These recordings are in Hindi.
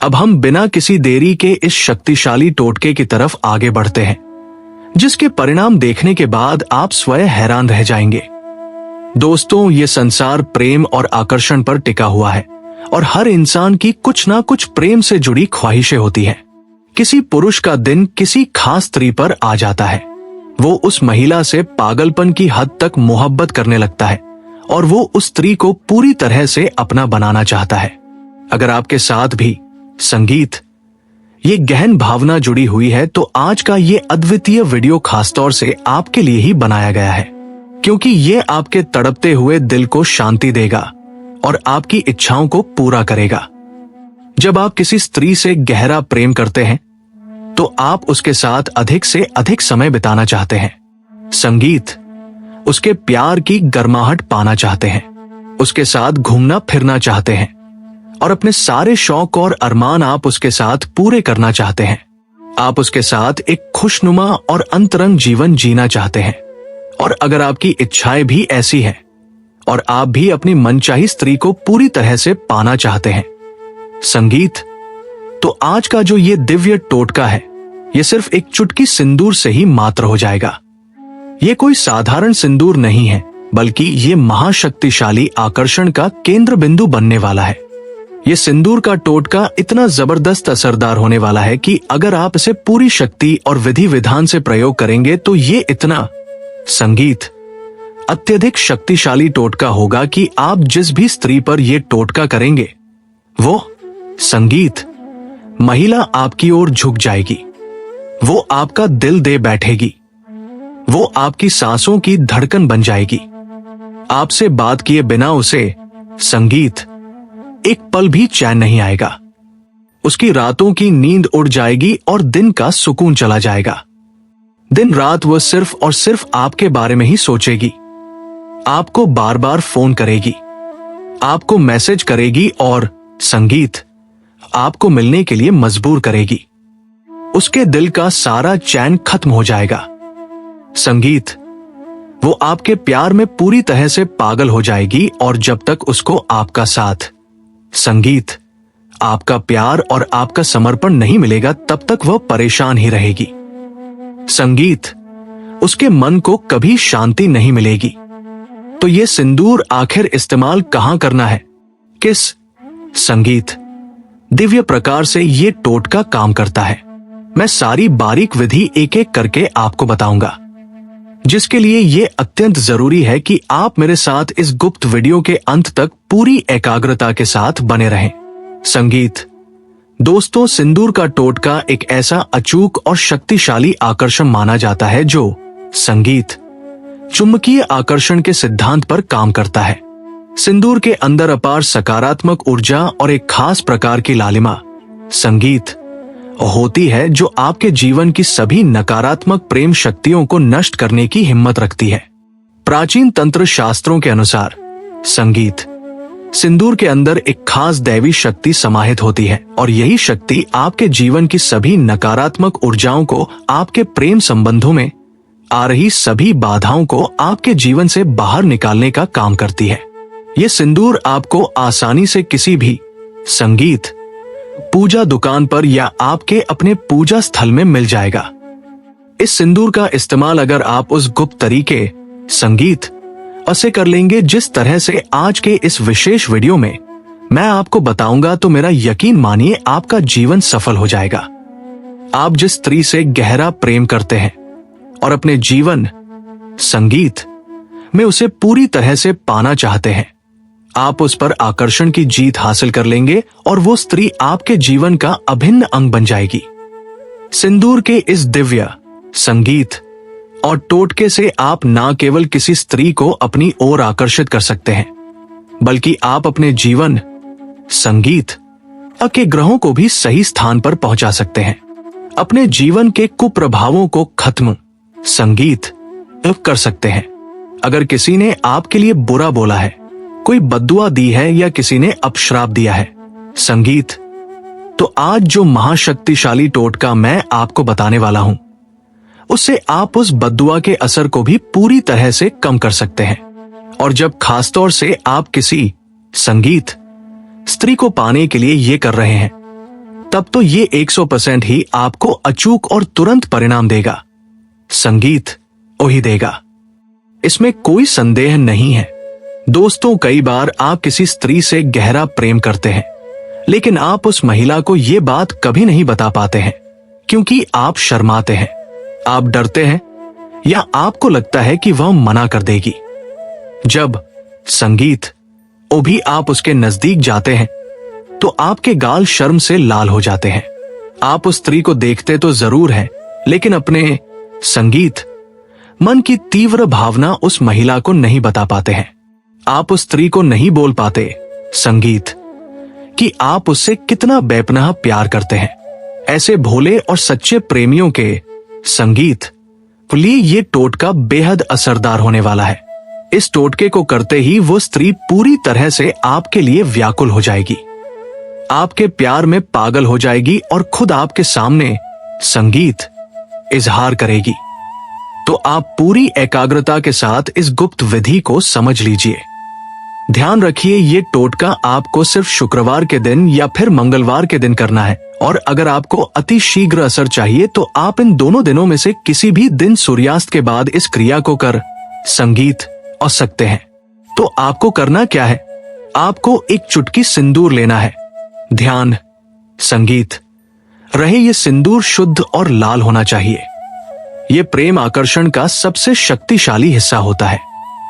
अब हम बिना किसी देरी के इस शक्तिशाली टोटके की तरफ आगे बढ़ते हैं, जिसके परिणाम देखने के बाद आप स्वयं हैरान रह जाएंगे। दोस्तों, ये संसार प्रेम और आकर्षण पर टिका हुआ है और हर इंसान की कुछ ना कुछ प्रेम से जुड़ी ख्वाहिशें होती हैं। किसी पुरुष का दिन किसी खास स्त्री पर आ जाता है। वो उस महिला से पागलपन की हद तक मोहब्बत करने लगता है और वो उस स्त्री को पूरी तरह से अपना बनाना चाहता है। अगर आपके साथ भी संगीत ये गहन भावना जुड़ी हुई है तो आज का ये अद्वितीय वीडियो खासतौर से आपके लिए ही बनाया गया है, क्योंकि ये आपके तड़पते हुए दिल को शांति देगा और आपकी इच्छाओं को पूरा करेगा। जब आप किसी स्त्री से गहरा प्रेम करते हैं तो आप उसके साथ अधिक से अधिक समय बिताना चाहते हैं। संगीत उसके प्यार की गर्माहट पाना चाहते हैं, उसके साथ घूमना फिरना चाहते हैं और अपने सारे शौक और अरमान आप उसके साथ पूरे करना चाहते हैं। आप उसके साथ एक खुशनुमा और अंतरंग जीवन जीना चाहते हैं। और अगर आपकी इच्छाएं भी ऐसी हैं और आप भी अपनी मनचाही स्त्री को पूरी तरह से पाना चाहते हैं संगीत, तो आज का जो ये दिव्य टोटका है ये सिर्फ एक चुटकी सिंदूर से ही मात्र हो जाएगा। ये कोई साधारण सिंदूर नहीं है, बल्कि ये महाशक्तिशाली आकर्षण का केंद्र बिंदु बनने वाला है। ये सिंदूर का टोटका इतना जबरदस्त असरदार होने वाला है कि अगर आप इसे पूरी शक्ति और विधि विधान से प्रयोग करेंगे तो ये इतना संगीत अत्यधिक शक्तिशाली टोटका होगा कि आप जिस भी स्त्री पर यह टोटका करेंगे वो संगीत महिला आपकी ओर झुक जाएगी। वो आपका दिल दे बैठेगी। वो आपकी सांसों की धड़कन बन जाएगी। आपसे बात किए बिना उसे संगीत एक पल भी चैन नहीं आएगा। उसकी रातों की नींद उड़ जाएगी और दिन का सुकून चला जाएगा। दिन रात वह सिर्फ और सिर्फ आपके बारे में ही सोचेगी। आपको बार बार फोन करेगी, आपको मैसेज करेगी और संगीत आपको मिलने के लिए मजबूर करेगी। उसके दिल का सारा चैन खत्म हो जाएगा। संगीत वो आपके प्यार में पूरी तरह से पागल हो जाएगी और जब तक उसको आपका साथ संगीत आपका प्यार और आपका समर्पण नहीं मिलेगा तब तक वह परेशान ही रहेगी। संगीत उसके मन को कभी शांति नहीं मिलेगी। तो ये सिंदूर आखिर इस्तेमाल कहां करना है, किस संगीत दिव्य प्रकार से ये टोटका काम करता है, मैं सारी बारीक विधि एक एक करके आपको बताऊंगा, जिसके लिए ये अत्यंत जरूरी है कि आप मेरे साथ इस गुप्त वीडियो के अंत तक पूरी एकाग्रता के साथ बने रहें। संगीत दोस्तों, सिंदूर का टोटका एक ऐसा अचूक और शक्तिशाली आकर्षण माना जाता है जो संगीत चुंबकीय आकर्षण के सिद्धांत पर काम करता है। सिंदूर के अंदर अपार सकारात्मक ऊर्जा और एक खास प्रकार की लालिमा संगीत होती है जो आपके जीवन की सभी नकारात्मक प्रेम शक्तियों को नष्ट करने की हिम्मत रखती है। प्राचीन तंत्र शास्त्रों के अनुसार संगीत सिंदूर के अंदर एक खास दैवी शक्ति समाहित होती है और यही शक्ति आपके जीवन की सभी नकारात्मक ऊर्जाओं को, आपके प्रेम संबंधों में आ रही सभी बाधाओं को आपके जीवन से बाहर निकालने का काम करती है। ये सिंदूर आपको आसानी से किसी भी संगीत पूजा दुकान पर या आपके अपने पूजा स्थल में मिल जाएगा। इस सिंदूर का इस्तेमाल अगर आप उस गुप्त तरीके संगीत ऐसे कर लेंगे जिस तरह से आज के इस विशेष वीडियो में मैं आपको बताऊंगा, तो मेरा यकीन मानिए आपका जीवन सफल हो जाएगा। आप जिस स्त्री से गहरा प्रेम करते हैं और अपने जीवन संगीत में उसे पूरी तरह से पाना चाहते हैं, आप उस पर आकर्षण की जीत हासिल कर लेंगे और वो स्त्री आपके जीवन का अभिन्न अंग बन जाएगी। सिंदूर के इस दिव्य संगीत और टोटके से आप ना केवल किसी स्त्री को अपनी ओर आकर्षित कर सकते हैं, बल्कि आप अपने जीवन संगीत के ग्रहों को भी सही स्थान पर पहुंचा सकते हैं। अपने जीवन के कुप्रभावों को खत्म संगीत कर सकते हैं। अगर किसी ने आपके लिए बुरा बोला है, कोई बद्दुआ दी है या किसी ने अपश्राप दिया है संगीत, तो आज जो महाशक्तिशाली टोटका मैं आपको बताने वाला हूं उससे आप उस बद्दुआ के असर को भी पूरी तरह से कम कर सकते हैं। और जब खासतौर से आप किसी संगीत स्त्री को पाने के लिए ये कर रहे हैं तब तो ये 100% ही आपको अचूक और तुरंत परिणाम देगा। संगीत वही देगा, इसमें कोई संदेह नहीं है। दोस्तों, कई बार आप किसी स्त्री से गहरा प्रेम करते हैं, लेकिन आप उस महिला को ये बात कभी नहीं बता पाते हैं, क्योंकि आप शर्माते हैं, आप डरते हैं, या आपको लगता है कि वह मना कर देगी। जब संगीत वो भी आप उसके नजदीक जाते हैं तो आपके गाल शर्म से लाल हो जाते हैं। आप उस स्त्री को देखते तो जरूर हैं, लेकिन अपने संगीत मन की तीव्र भावना उस महिला को नहीं बता पाते हैं। आप उस स्त्री को नहीं बोल पाते संगीत कि आप उससे कितना बेपनाह प्यार करते हैं। ऐसे भोले और सच्चे प्रेमियों के संगीत लिए ये टोटका बेहद असरदार होने वाला है। इस टोटके को करते ही वो स्त्री पूरी तरह से आपके लिए व्याकुल हो जाएगी, आपके प्यार में पागल हो जाएगी और खुद आपके सामने संगीत इजहार करेगी। तो आप पूरी एकाग्रता के साथ इस गुप्त विधि को समझ लीजिए। ध्यान रखिए, ये टोटका आपको सिर्फ शुक्रवार के दिन या फिर मंगलवार के दिन करना है, और अगर आपको अति शीघ्र असर चाहिए तो आप इन दोनों दिनों में से किसी भी दिन सूर्यास्त के बाद इस क्रिया को कर संगीत और सकते हैं। तो आपको करना क्या है, आपको एक चुटकी सिंदूर लेना है। ध्यान, संगीत रहे ये सिंदूर शुद्ध और लाल होना चाहिए। ये प्रेम आकर्षण का सबसे शक्तिशाली हिस्सा होता है।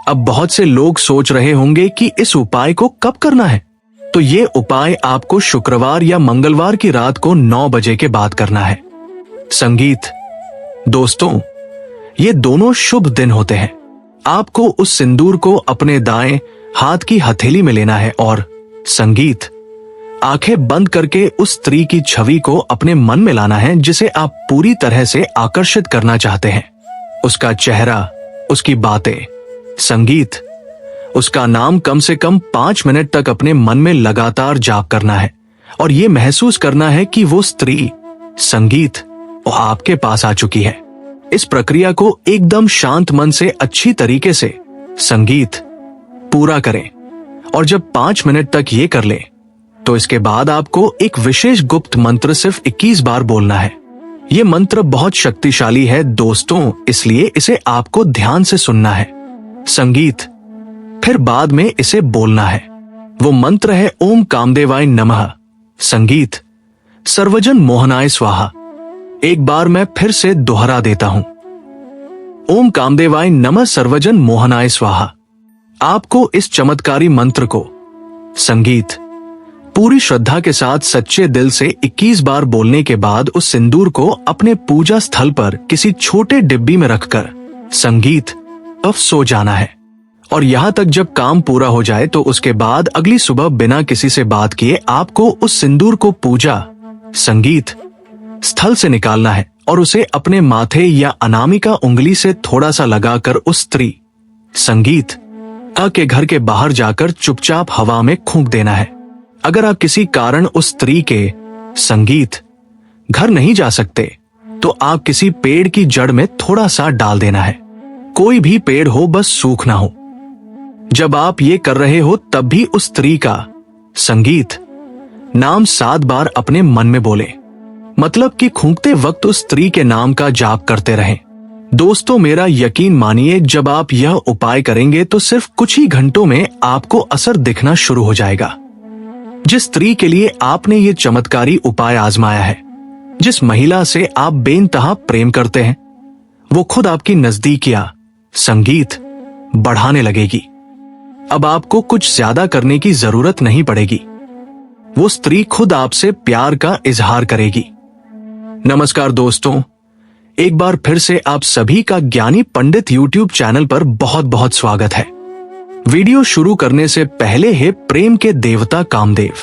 अब बहुत से लोग सोच रहे होंगे कि इस उपाय को कब करना है, तो ये उपाय आपको शुक्रवार या मंगलवार की रात को 9 बजे के बाद करना है। संगीत दोस्तों, ये दोनों शुभ दिन होते हैं। आपको उस सिंदूर को अपने दाएं हाथ की हथेली में लेना है और संगीत आंखें बंद करके उस स्त्री की छवि को अपने मन में लाना है जिसे आप पूरी तरह से आकर्षित करना चाहते हैं। उसका चेहरा, उसकी बातें, संगीत, उसका नाम कम से कम 5 मिनट तक अपने मन में लगातार जाप करना है और यह महसूस करना है कि वो स्त्री संगीत वो आपके पास आ चुकी है। इस प्रक्रिया को एकदम शांत मन से अच्छी तरीके से संगीत पूरा करें, और जब 5 मिनट तक ये कर ले तो इसके बाद आपको एक विशेष गुप्त मंत्र सिर्फ 21 बार बोलना है। यह मंत्र बहुत शक्तिशाली है दोस्तों, इसलिए इसे आपको ध्यान से सुनना है। संगीत फिर बाद में इसे बोलना है। वो मंत्र है ओम कामदेवाय नमः। संगीत सर्वजन मोहनाय स्वाहा। एक बार मैं फिर से दोहरा देता हूं, ओम कामदेवाय नमः सर्वजन मोहनाय स्वाहा। आपको इस चमत्कारी मंत्र को संगीत पूरी श्रद्धा के साथ सच्चे दिल से 21 बार बोलने के बाद उस सिंदूर को अपने पूजा स्थल पर किसी छोटे डिब्बी में रखकर संगीत अब सो जाना है। और यहां तक जब काम पूरा हो जाए तो उसके बाद अगली सुबह बिना किसी से बात किए आपको उस सिंदूर को पूजा संगीत स्थल से निकालना है और उसे अपने माथे या अनामिका उंगली से थोड़ा सा लगाकर उस स्त्री संगीत के घर के बाहर जाकर चुपचाप हवा में फूंक देना है। अगर आप किसी कारण उस स्त्री के संगीत घर नहीं जा सकते तो आप किसी पेड़ की जड़ में थोड़ा सा डाल देना है। कोई भी पेड़ हो, बस सूख ना हो। जब आप ये कर रहे हो तब भी उस स्त्री का संगीत नाम 7 बार अपने मन में बोले, मतलब कि फूंकते वक्त उस स्त्री के नाम का जाप करते रहें। दोस्तों, मेरा यकीन मानिए, जब आप यह उपाय करेंगे तो सिर्फ कुछ ही घंटों में आपको असर दिखना शुरू हो जाएगा। जिस स्त्री के लिए आपने ये चमत्कारी उपाय आजमाया है, जिस महिला से आप बेइंतहा प्रेम करते हैं, वो खुद आपकी नजदीकियां संगीत बढ़ाने लगेगी। अब आपको कुछ ज्यादा करने की जरूरत नहीं पड़ेगी। वो स्त्री खुद आपसे प्यार का इजहार करेगी। नमस्कार दोस्तों, एक बार फिर से आप सभी का ज्ञानी पंडित YouTube चैनल पर बहुत बहुत स्वागत है। वीडियो शुरू करने से पहले है प्रेम के देवता कामदेव।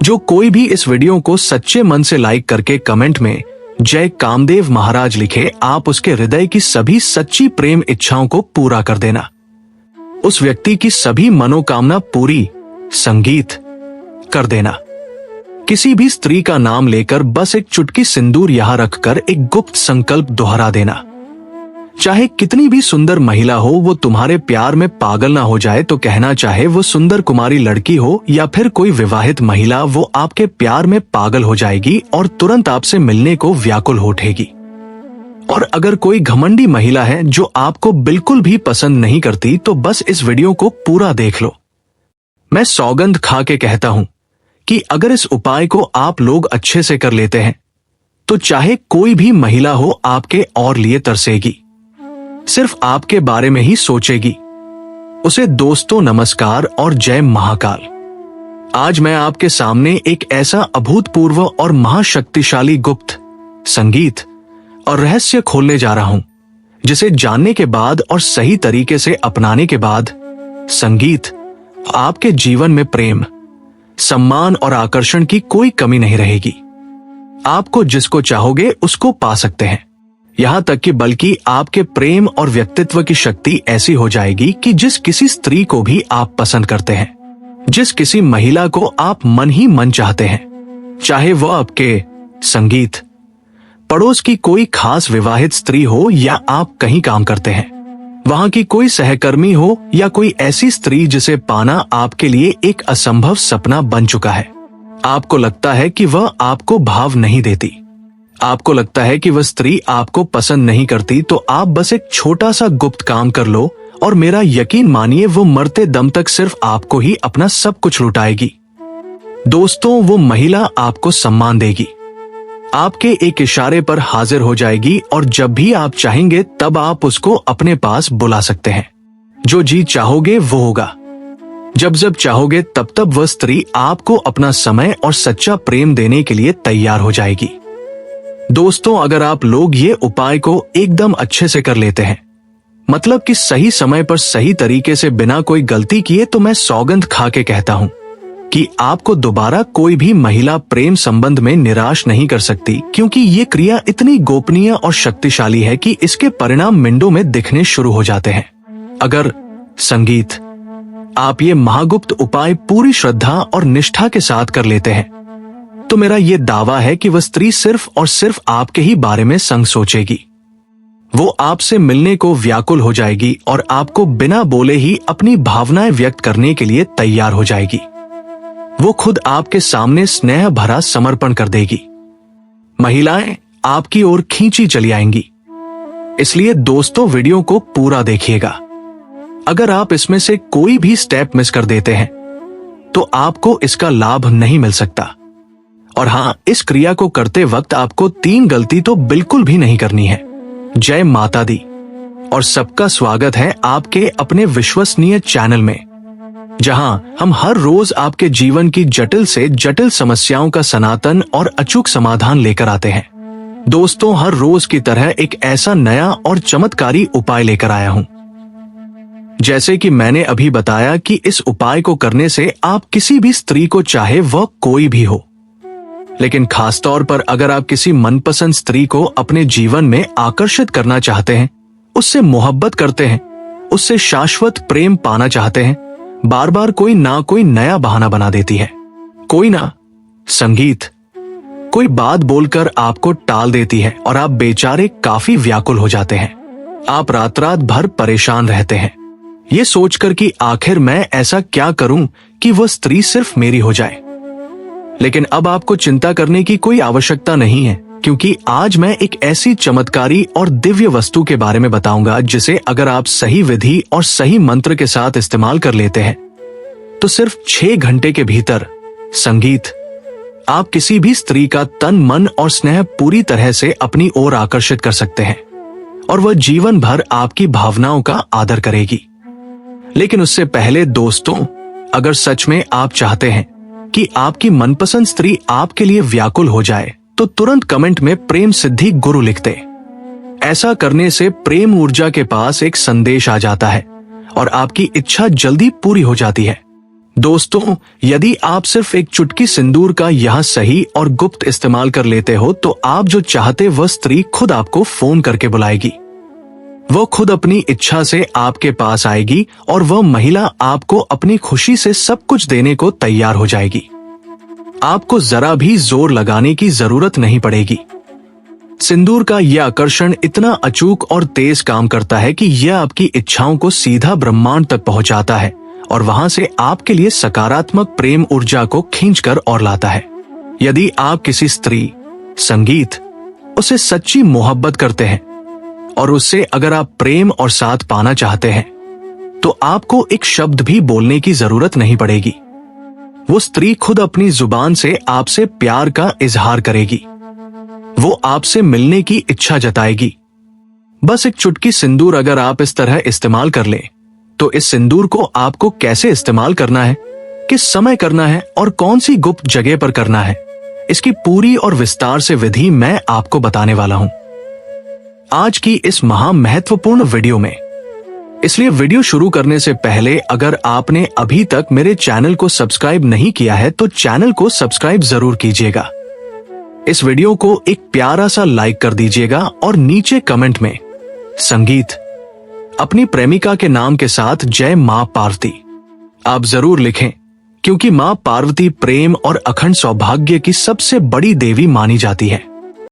जो कोई भी इस वीडियो को सच्चे मन से लाइक करके कमेंट में जय कामदेव महाराज लिखे, आप उसके हृदय की सभी सच्ची प्रेम इच्छाओं को पूरा कर देना। उस व्यक्ति की सभी मनोकामना पूरी संगीत कर देना। किसी भी स्त्री का नाम लेकर बस एक चुटकी सिंदूर यहां रखकर एक गुप्त संकल्प दोहरा देना। चाहे कितनी भी सुंदर महिला हो, वो तुम्हारे प्यार में पागल ना हो जाए तो कहना चाहे वो सुंदर कुमारी लड़की हो या फिर कोई विवाहित महिला, वो आपके प्यार में पागल हो जाएगी और तुरंत आपसे मिलने को व्याकुल हो उठेगी। और अगर कोई घमंडी महिला है जो आपको बिल्कुल भी पसंद नहीं करती, तो बस इस वीडियो को पूरा देख लो। मैं सौगंध खा के कहता हूं कि अगर इस उपाय को आप लोग अच्छे से कर लेते हैं तो चाहे कोई भी महिला हो आपके और लिए तरसेगी, सिर्फ आपके बारे में ही सोचेगी। उसे दोस्तों नमस्कार और जय महाकाल। आज मैं आपके सामने एक ऐसा अभूतपूर्व और महाशक्तिशाली गुप्त संगीत और रहस्य खोलने जा रहा हूं, जिसे जानने के बाद और सही तरीके से अपनाने के बाद संगीत आपके जीवन में प्रेम, सम्मान और आकर्षण की कोई कमी नहीं रहेगी। आपको जिसको चाहोगे उसको पा सकते हैं। यहां तक कि बल्कि आपके प्रेम और व्यक्तित्व की शक्ति ऐसी हो जाएगी कि जिस किसी स्त्री को भी आप पसंद करते हैं, जिस किसी महिला को आप मन ही मन चाहते हैं, चाहे वह आपके संगीत पड़ोस की कोई खास विवाहित स्त्री हो या आप कहीं काम करते हैं, वहां की कोई सहकर्मी हो या कोई ऐसी स्त्री जिसे पाना आपके लिए एक असंभव सपना बन चुका है। आपको लगता है कि वह आपको भाव नहीं देती, आपको लगता है कि वह स्त्री आपको पसंद नहीं करती, तो आप बस एक छोटा सा गुप्त काम कर लो और मेरा यकीन मानिए वो मरते दम तक सिर्फ आपको ही अपना सब कुछ लुटाएगी। दोस्तों, वो महिला आपको सम्मान देगी, आपके एक इशारे पर हाजिर हो जाएगी और जब भी आप चाहेंगे तब आप उसको अपने पास बुला सकते हैं। जो जी चाहोगे वो होगा, जब जब चाहोगे तब तब वह स्त्री आपको अपना समय और सच्चा प्रेम देने के लिए तैयार हो जाएगी। दोस्तों, अगर आप लोग ये उपाय को एकदम अच्छे से कर लेते हैं, मतलब कि सही समय पर सही तरीके से बिना कोई गलती किए, तो मैं सौगंध खा के कहता हूं कि आपको दोबारा कोई भी महिला प्रेम संबंध में निराश नहीं कर सकती, क्योंकि ये क्रिया इतनी गोपनीय और शक्तिशाली है कि इसके परिणाम मिनटों में दिखने शुरू हो जाते हैं। अगर संगीत आप ये महागुप्त उपाय पूरी श्रद्धा और निष्ठा के साथ कर लेते हैं, तो मेरा ये दावा है कि वह स्त्री सिर्फ और सिर्फ आपके ही बारे में संग सोचेगी। वो आपसे मिलने को व्याकुल हो जाएगी और आपको बिना बोले ही अपनी भावनाएं व्यक्त करने के लिए तैयार हो जाएगी। वो खुद आपके सामने स्नेह भरा समर्पण कर देगी। महिलाएं आपकी ओर खींची चली आएंगी। इसलिए दोस्तों, वीडियो को पूरा देखिएगा। अगर आप इसमें से कोई भी स्टेप मिस कर देते हैं तो आपको इसका लाभ नहीं मिल सकता। और हां, इस क्रिया को करते वक्त आपको 3 गलती तो बिल्कुल भी नहीं करनी है। जय माता दी और सबका स्वागत है आपके अपने विश्वसनीय चैनल में, जहां हम हर रोज आपके जीवन की जटिल से जटिल समस्याओं का सनातन और अचूक समाधान लेकर आते हैं। दोस्तों, हर रोज की तरह एक ऐसा नया और चमत्कारी उपाय लेकर आया हूं। जैसे कि मैंने अभी बताया कि इस उपाय को करने से आप किसी भी स्त्री को, चाहे वह कोई भी हो, लेकिन खासतौर पर अगर आप किसी मनपसंद स्त्री को अपने जीवन में आकर्षित करना चाहते हैं, उससे मोहब्बत करते हैं, उससे शाश्वत प्रेम पाना चाहते हैं, बार बार कोई ना कोई नया बहाना बना देती है, कोई ना संगीत कोई बात बोलकर आपको टाल देती है और आप बेचारे काफी व्याकुल हो जाते हैं। आप रात रात भर परेशान रहते हैं, ये सोचकर कि आखिर मैं ऐसा क्या करूं कि वह स्त्री सिर्फ मेरी हो जाए। लेकिन अब आपको चिंता करने की कोई आवश्यकता नहीं है, क्योंकि आज मैं एक ऐसी चमत्कारी और दिव्य वस्तु के बारे में बताऊंगा जिसे अगर आप सही विधि और सही मंत्र के साथ इस्तेमाल कर लेते हैं तो सिर्फ 6 घंटे के भीतर संगीत आप किसी भी स्त्री का तन, मन और स्नेह पूरी तरह से अपनी ओर आकर्षित कर सकते हैं और वह जीवन भर आपकी भावनाओं का आदर करेगी। लेकिन उससे पहले दोस्तों, अगर सच में आप चाहते हैं कि आपकी मनपसंद स्त्री आपके लिए व्याकुल हो जाए, तो तुरंत कमेंट में प्रेम सिद्धि गुरु लिख दे। ऐसा करने से प्रेम ऊर्जा के पास एक संदेश आ जाता है और आपकी इच्छा जल्दी पूरी हो जाती है। दोस्तों, यदि आप सिर्फ एक चुटकी सिंदूर का यह सही और गुप्त इस्तेमाल कर लेते हो, तो आप जो चाहते वह स्त्री खुद आपको फोन करके बुलाएगी। वह खुद अपनी इच्छा से आपके पास आएगी और वह महिला आपको अपनी खुशी से सब कुछ देने को तैयार हो जाएगी। आपको जरा भी जोर लगाने की जरूरत नहीं पड़ेगी। सिंदूर का यह आकर्षण इतना अचूक और तेज काम करता है कि यह आपकी इच्छाओं को सीधा ब्रह्मांड तक पहुंचाता है और वहां से आपके लिए सकारात्मक प्रेम ऊर्जा को खींचकर और लाता है। यदि आप किसी स्त्री, संगीत, उसे सच्ची मोहब्बत करते हैं और उससे अगर आप प्रेम और साथ पाना चाहते हैं तो आपको एक शब्द भी बोलने की जरूरत नहीं पड़ेगी। वो स्त्री खुद अपनी जुबान से आपसे प्यार का इजहार करेगी। वो आपसे मिलने की इच्छा जताएगी। बस एक चुटकी सिंदूर अगर आप इस तरह इस्तेमाल कर लें तो इस सिंदूर को आपको कैसे इस्तेमाल करना है, किस समय करना है और कौन सी गुप्त जगह पर करना है, इसकी पूरी और विस्तार से विधि मैं आपको बताने वाला हूं आज की इस महा महत्वपूर्ण वीडियो में। इसलिए वीडियो शुरू करने से पहले अगर आपने अभी तक मेरे चैनल को सब्सक्राइब नहीं किया है तो चैनल को सब्सक्राइब जरूर कीजिएगा। इस वीडियो को एक प्यारा सा लाइक कर दीजिएगा और नीचे कमेंट में संगीत अपनी प्रेमिका के नाम के साथ जय मां पार्वती आप जरूर लिखें, क्योंकि मां पार्वती प्रेम और अखंड सौभाग्य की सबसे बड़ी देवी मानी जाती है।